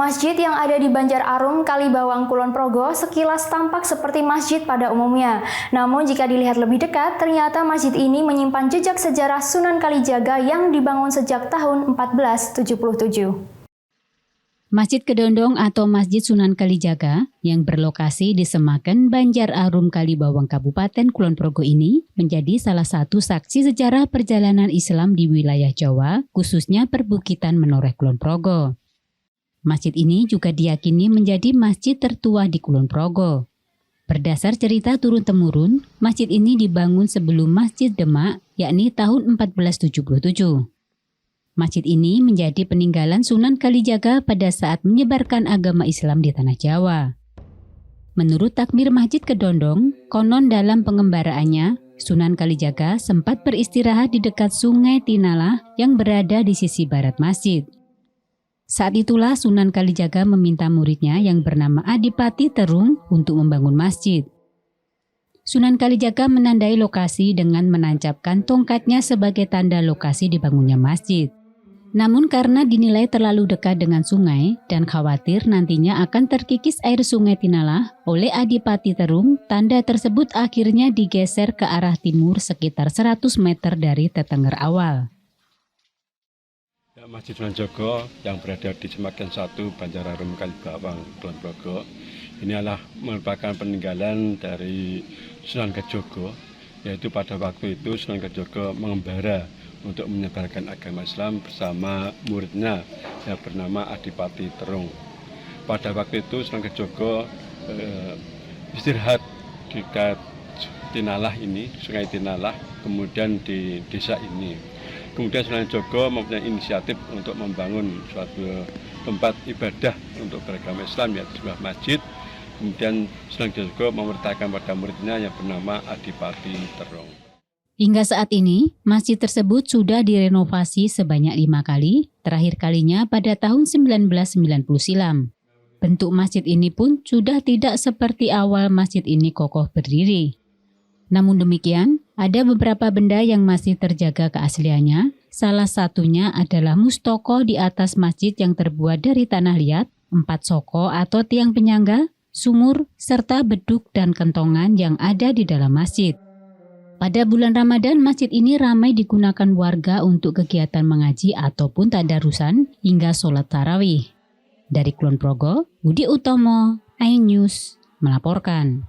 Masjid yang ada di Banjararum, Kalibawang, Kulon Progo sekilas tampak seperti masjid pada umumnya. Namun jika dilihat lebih dekat, ternyata masjid ini menyimpan jejak sejarah Sunan Kalijaga yang dibangun sejak tahun 1477. Masjid Kedondong atau Masjid Sunan Kalijaga yang berlokasi di Semaken, Banjararum, Kalibawang, Kabupaten Kulon Progo ini menjadi salah satu saksi sejarah perjalanan Islam di wilayah Jawa, khususnya perbukitan Menoreh Kulon Progo. Masjid ini juga diyakini menjadi masjid tertua di Kulon Progo. Berdasar cerita turun-temurun, masjid ini dibangun sebelum Masjid Demak, yakni tahun 1477. Masjid ini menjadi peninggalan Sunan Kalijaga pada saat menyebarkan agama Islam di tanah Jawa. Menurut takmir Masjid Kedondong, konon dalam pengembaraannya, Sunan Kalijaga sempat beristirahat di dekat Sungai Tinalah yang berada di sisi barat masjid. Saat itulah Sunan Kalijaga meminta muridnya yang bernama Adipati Terung untuk membangun masjid. Sunan Kalijaga menandai lokasi dengan menancapkan tongkatnya sebagai tanda lokasi dibangunnya masjid. Namun karena dinilai terlalu dekat dengan sungai dan khawatir nantinya akan terkikis air Sungai Tinalah oleh Adipati Terung, tanda tersebut akhirnya digeser ke arah timur sekitar 100 meter dari Tetenger awal. Masjid Sunan Jogo yang berada di Semaken 1, Banjararum, Kalibawang, Kulon Progo ini adalah merupakan peninggalan dari Sunan Kalijogo, yaitu pada waktu itu Sunan Kalijogo mengembara untuk menyebarkan agama Islam bersama muridnya yang bernama Adipati Terung. Pada waktu itu Sunan Kalijogo istirahat di dekat Tinalah ini, Sungai Tinalah, kemudian di desa ini. Kemudian Sunan Jogo mempunyai inisiatif untuk membangun suatu tempat ibadah untuk beragama Islam, yaitu sebuah masjid. Kemudian Sunan Jogo memerintahkan pada muridnya yang bernama Adipati Terung. Hingga saat ini, masjid tersebut sudah direnovasi sebanyak 5 kali, terakhir kalinya pada tahun 1990 silam. Bentuk masjid ini pun sudah tidak seperti awal masjid ini kokoh berdiri. Namun demikian, ada beberapa benda yang masih terjaga keasliannya. Salah satunya adalah mustoko di atas masjid yang terbuat dari tanah liat, 4 soko atau tiang penyangga, sumur, serta beduk dan kentongan yang ada di dalam masjid. Pada bulan Ramadan, masjid ini ramai digunakan warga untuk kegiatan mengaji ataupun tadarusan hingga sholat tarawih. Dari Kulon Progo, Budi Utomo, iNews melaporkan.